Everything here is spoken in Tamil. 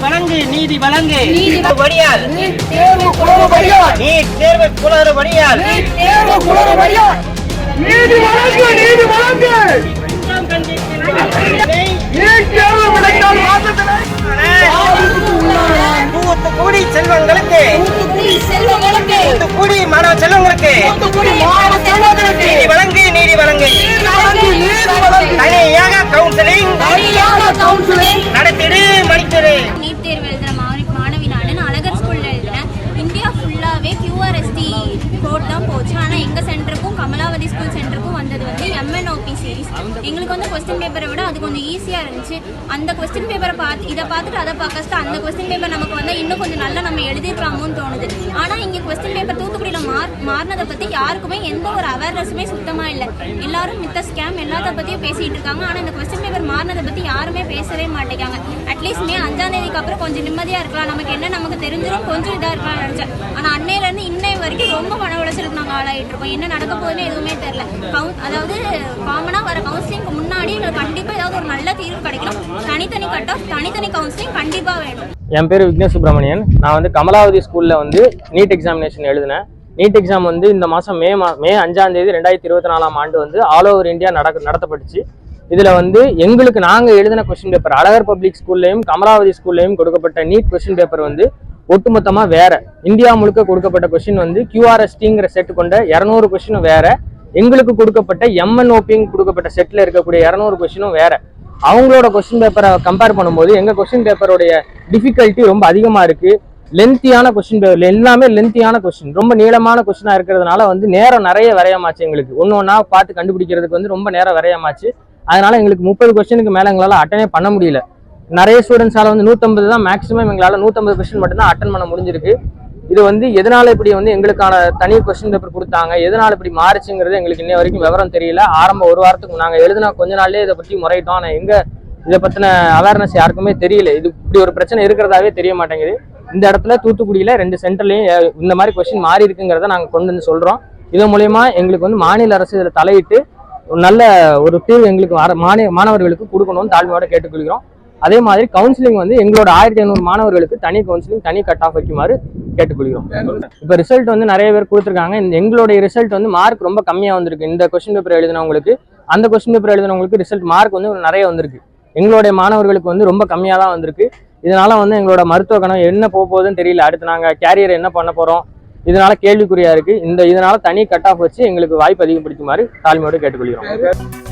வழங்கு நீதி வழங்கு வடியால் நீட் தேர்வு குளறுபடியால் நீதி வழங்கு நீதி வழங்கு தூத்துக்குடி செல்வங்களுக்கு தூத்துக்குடி மாணவ செல்வங்களுக்கு நீதி வழங்கு நீதி வழங்கு தனியாக கவுன்சிலிங் நடத்திடு மடித்திடு. நீட் தேர்வு எழுதுற மாணவி நான் அழகர் ஸ்கூல்ல எழுதுறேன். இந்தியா ஃபுல்லாவே QRST கோட் தான் போச்சு. ஆனா எங்க சென்டருக்கும் கமலாவதி ஸ்கூல் சென்டருக்கும் வந்தது வந்து MNOP சீரிஸ். எங்களுக்கு வந்து கொஸ்டின் பேப்பரை விட அது கொஞ்சம் ஈஸியா இருந்துச்சு. அந்த கொஸ்டின் பேப்பரை இதை பார்த்துட்டு அதை பார்க்கறது அந்த கொஸ்டின் பேப்பர் நமக்கு வந்து இன்னும் கொஞ்சம் நல்லா நம்ம எழுதிருக்கலாமோன்னு தோணுது. ஆனா இங்க கொஸ்டின் பேப்பர் தூத்துக்குடியில மாறினதை பத்தி யாருக்குமே எந்த ஒரு அவேர்னஸுமே சுத்தமா இல்லை. எல்லாரும் மித்த ஸ்கேம் எல்லாத்த பத்தியும் பேசிட்டு இருக்காங்க. ஆனா இந்த கொஸ்டின் பேப்பர் மாறினதை பத்தி யாருமே பேசவே மாட்டேங்காங்க. அட்லீஸ்ட் மே 5ஆம் தேதிக்கு அப்புறம் கொஞ்சம் நிம்மதியா இருக்கலாம், நமக்கு என்ன நமக்கு தெரிஞ்சிடும், கொஞ்சம் இதா இருக்கலாம்னு நினைச்சேன். ஆனா அன்னையில இருந்து இன்னை வரைக்கும் ரொம்ப மன உளைச்சலுக்கு நாங்கள் ஆளாயிட்டு இருக்கோம். என்ன நடக்க போகுதுன்னு எதுவுமே தெரியல. அதாவது காமனா வர கவுன்சிலிங்க்கு முன்னாடி எங்களுக்கு கண்டிப்பா ஏதாவது ஒரு நல்ல தீர்வு கிடைக்கணும். தனித்தனி கட் ஆஃப் தனித்தனி கவுன்சிலிங் கண்டிப்பா வேணும். என் பேர் விக்னேஷ் சுப்ரமணியன். நான் வந்து கமலாவதி ஸ்கூல்ல வந்து நீட் எக்ஸாமினேஷன் எழுதினேன். நீட் எக்ஸாம் வந்து இந்த மாதம் மே 5ஆம் தேதி 2024ஆம் ஆண்டு வந்து ஆல் ஓவர் இந்தியா நடத்தப்பட்டுச்சு. இதுல வந்து எங்களுக்கு நாங்கள் எழுதின கொஸ்டின் பேப்பர் அழகர் பப்ளிக் ஸ்கூல்லையும் கமலாவதி ஸ்கூல்லையும் கொடுக்கப்பட்ட நீட் கொஸ்டின் பேப்பர் வந்து ஒட்டுமொத்தமாக வேற. இந்தியா முழுக்க கொடுக்கப்பட்ட கொஸ்டின் வந்து QRSTங்கிற செட் கொண்ட 200 கொஸ்டினும் வேற. எங்களுக்கு கொடுக்கப்பட்ட MNOPing கொடுக்கப்பட்ட செட்ல இருக்கக்கூடிய 200 கொஸ்டினும் வேற. அவங்களோட கொஸ்டின் பேப்பரை கம்பேர் பண்ணும்போது எங்க கொஸ்டின் பேப்பருடைய டிஃபிகல்ட்டி ரொம்ப அதிகமா இருக்கு. லென்த்தியான கொஸ்டின் பேப்பர், எல்லாமே லென்த்தியான கொஸ்டின், ரொம்ப நீளமான கொஸ்டினா இருக்கிறதுனால வந்து நேரம் நிறைய விரையமாச்சு. எங்களுக்கு ஒன்னொன்னா பார்த்து கண்டுபிடிக்கிறதுக்கு வந்து ரொம்ப நேரம் விரையமாச்சு. அதனால எங்களுக்கு 30 கொஸ்டினுக்கு மேல எங்களால் அட்டனே பண்ண முடியல. நிறைய ஸ்டூடெண்ட்ஸால வந்து 150 தான் மேக்ஸிமம், எங்களால் 150 கொஸ்டின் மட்டும் தான் அட்டன் பண்ண முடிஞ்சிருக்கு. இது வந்து எதனால இப்படி வந்து எங்களுக்கான தனி கொஸ்டின் பேப்பர் கொடுத்தாங்க, எதனால இப்படி மாறுச்சுங்கிறது எங்களுக்கு இன்ன வரைக்கும் விவரம் தெரியல. ஆரம்ப ஒரு வாரத்துக்கு நாங்கள் எழுதினா கொஞ்ச நாள்லேயே இதை பற்றி முறையிட்டோம். ஆனால் எங்க இதை பற்றின அவேர்னஸ் யாருக்குமே தெரியல. இது இப்படி ஒரு பிரச்சனை இருக்கிறதாவே தெரிய மாட்டேங்குது. இந்த இடத்துல தூத்துக்குடியில 2 சென்டர்லையும் இந்த மாதிரி கொஸ்டின் மாறி இருக்குங்கிறத நாங்கள் கொண்டு வந்து சொல்றோம். இதன் மூலயமா எங்களுக்கு வந்து மாநில அரசு இதில் தலையிட்டு நல்ல ஒரு தீர்வு எங்களுக்கு மாணவர்களுக்கு கொடுக்கணும்னு தாழ்மையோட கேட்டுக்கொள்கிறோம். அதே மாதிரி கவுன்சிலிங் வந்து எங்களோட 1500 மாணவர்களுக்கு தனி கவுன்சிலிங் தனி கட் ஆஃப் வைக்குமாறு கேட்டுக்கொள்கிறோம். இப்போ ரிசல்ட் வந்து நிறைய பேர் கொடுத்துருக்காங்க. எங்களுடைய ரிசல்ட் வந்து மார்க் ரொம்ப கம்மியாக வந்திருக்கு. இந்த கொஸ்டின் பேப்பர் எழுதினவங்களுக்கு அந்த கொஸ்டின் பேப்பர் எழுதினவங்களுக்கு ரிசல்ட் மார்க் வந்து நிறைய வந்திருக்கு. எங்களுடைய மாணவர்களுக்கு வந்து ரொம்ப கம்மியாக தான் வந்திருக்கு. இதனால வந்து எங்களோட மருத்துவ கணம் என்ன போகுதுன்னு தெரியல. அடுத்து நாங்கள் கேரியர் என்ன பண்ண போறோம், இதனால கேள்விக்குறியா இருக்கு. இதனால தனி கட் ஆஃப் வச்சு எங்களுக்கு வாய்ப்பு அதிகப்படுத்துமாறு தாழ்மையோடு கேட்டுக்கொள்கிறோம்.